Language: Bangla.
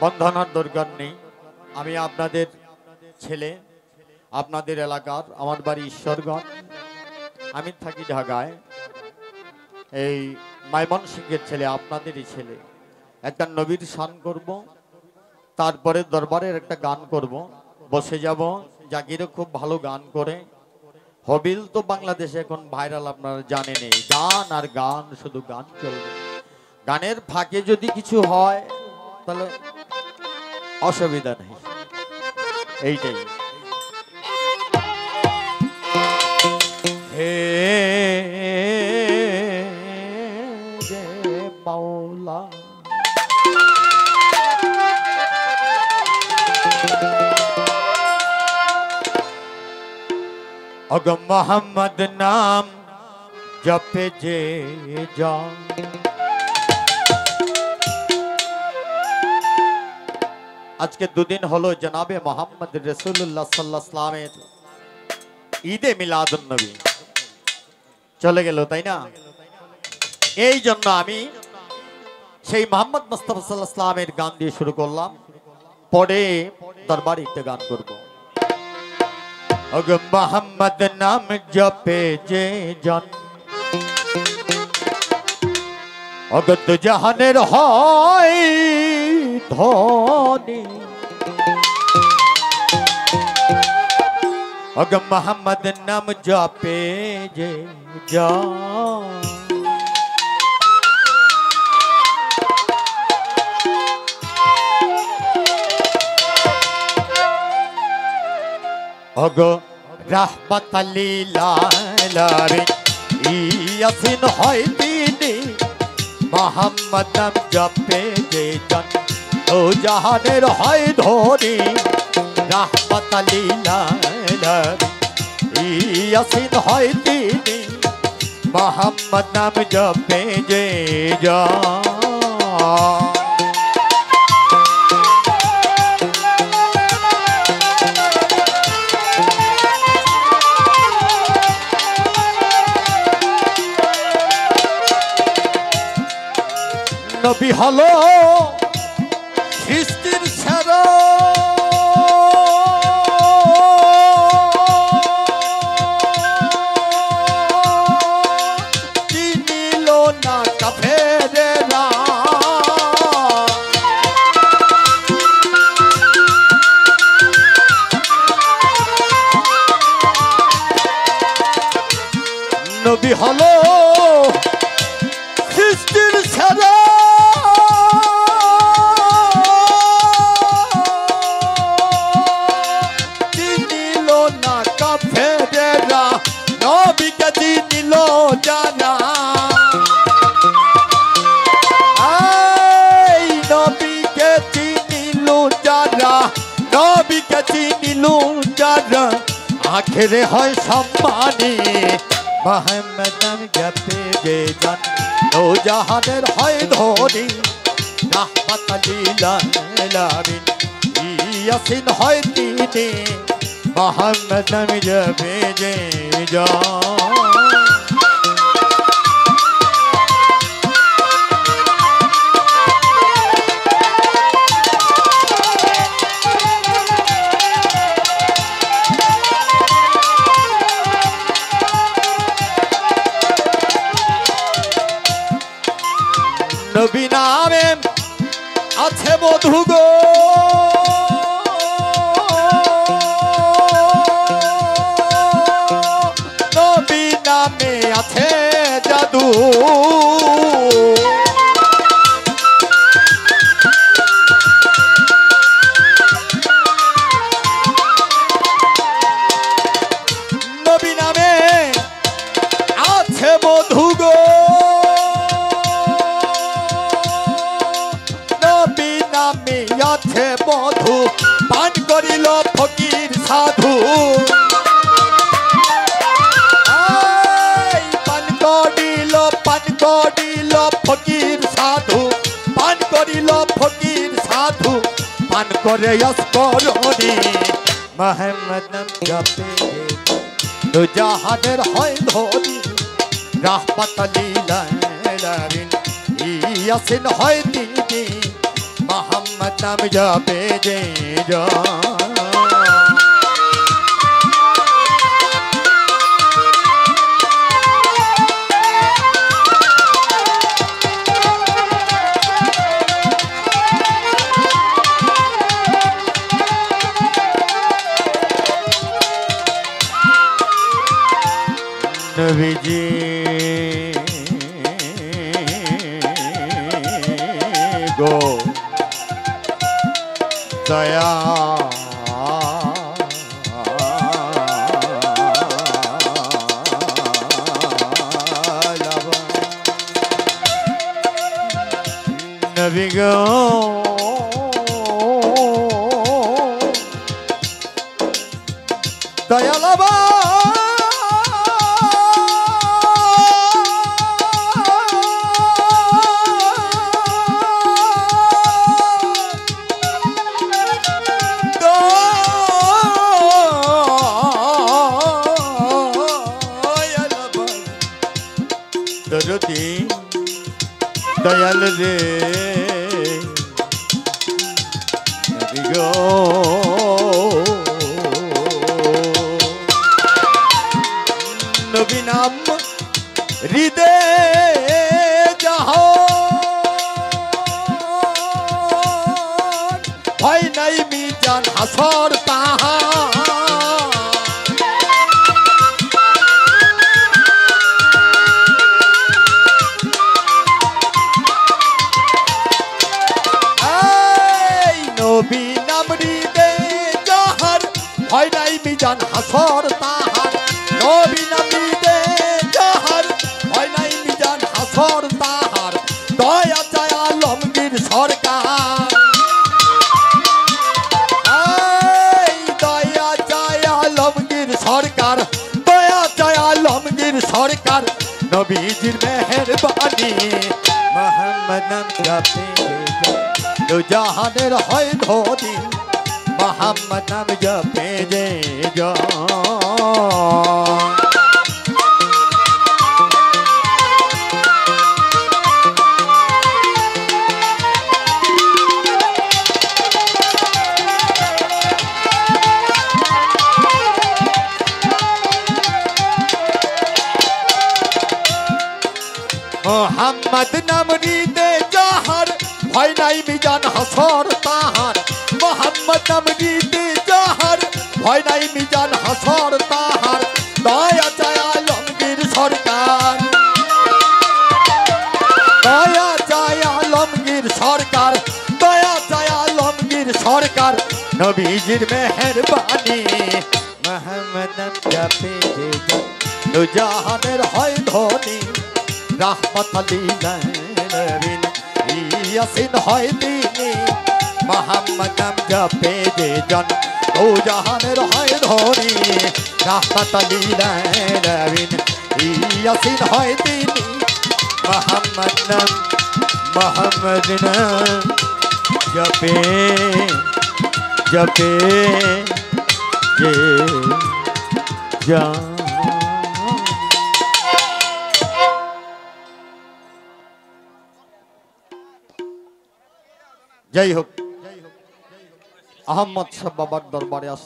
বন্ধনার দরকার নেই। আমি আপনাদের ছেলে, আপনাদের এলাকার, আমার বাড়ি ঈশ্বরগঞ্জ, আমি থাকি ঢাকায়। এই ময়মনসিংহের ছেলে, আপনাদেরই ছেলে। একটা নবীর শান করব, তারপরে দরবারের একটা গান করব, বসে যাব। জাকিরও খুব ভালো গান করে। হবিল তো বাংলাদেশে এখন ভাইরাল, আপনারা জানেনই। গান আর গান, শুধু গান চলবে। গানের ফাঁকে যদি কিছু হয় তাহলে অসুবিধা নেই, এইটাই। হে যে মাওলা, अग मोहम्मद नाम जपे जे जा, आज के दुदिन हलो जनाबे मोहम्मद रसूलुल्लाह सल्लल्लाहु अलैहि वसल्लमेर ईदे मिलादुन नबी चले गेल, ताई ना? এই জন্য আমি সেই মোহাম্মদ মুস্তাফা সাল্লাল্লাহু আলাইহি ওয়াসাল্লামের গান দিয়ে শুরু করলাম, পরে দরবারে একটা গান করব। अग मोहम्मद नाम जपे जे जान, अग तो जहानेर হয় ধনী, अग मोहम्मद नाम जपे जे जान, अग रहमत लिल आलामीन ইয়াসিন হয় তিনি, মোহাম্মদ নাম জপে যে জন ও জাহানের হয় ধনী, रहमत लिल आलामीन ইয়াসিন হয় তিনি, মোহাম্মদ নাম জপে যে জন। নবী হলো সৃষ্টির সেরা, চিনিল না কাফেরেরা, নবী হলো সৃষ্টির সেরা, নবীকে চিনিল জানা, এই নবীকে চিনিল যারা, নবীকে চিনিল যারা, আখেরে হয় সম্মানী, মোহাম্মদ নাম জপে যে জন ও জাহানের হয় ধনী, রাহমাত লিল আলামিন ইয়াসিন হয় তিনি, মোহাম্মদ নাম জপে যে জন। নবী নামে আছে মধু গো, নবী নামে আছে জাদু, নবী নামে আছে মধু গো, আছে মধু, পান করিল ফকির সাধু, পান করিল ফকির সাধু, পান করিল ফকির সাধু, পান করে অস্করণী, মোহাম্মদ নাম জপে তো জাহানের হয় ধনী, রাহমাত লিল আলামিন ইয়াসিন হয় তিনি, মোহাম্মদ নাম জপে যে জন নবীজি গো দয়া নবী গো দয়া লাবা দরদি দয়াল রে নবী গো নবী নাম হৃদয়ে জাহান ভয় নাই মিজান হাসর তাহার নবী নাম হৃদয়ে জাহার ভয় নাই মিজান হাসর তাহার নবী নাম হৃদয়ে জাহার ভয় নাই মিজান হাসর তাহার দয়া চায় আলমগীর সরকার দয়া চায় আলমগীর সরকার দয়া চায় আলমগীর সরকার নবীজির মেহেরবানি মোহাম্মদ নাম জপে দো জাহানের হয় ধনী মোহাম্মদ নাম জপে যে জন মোহাম্মদ নাম হৃদয়ে জাহার ভয় নাই মিজান হাসর তাহার মোহাম্মদ নাম হৃদয়ে জাহার ভয় নাই মিজান হাসর তাহার দয়া চায় আলমগীর সরকার দয়া চায় আলমগীর সরকার দয়া চায় আলমগীর সরকার নবীজির মেহেরবানি মোহাম্মদ নাম জপে যে জন দো জাহানের হয় ধনী রাহমত লিল আলামিন ইয়াসিন হয় তিনি মোহাম্মদ নাম জপে যে জন দো জাহানের হয় ধনী রাহমত লিল আলামিন ইয়াসিন হয় তিনি মোহাম্মদ নাম জপে জপে যে জন যাই হোক আহমদ শাহ বাবার দরবারে আসলে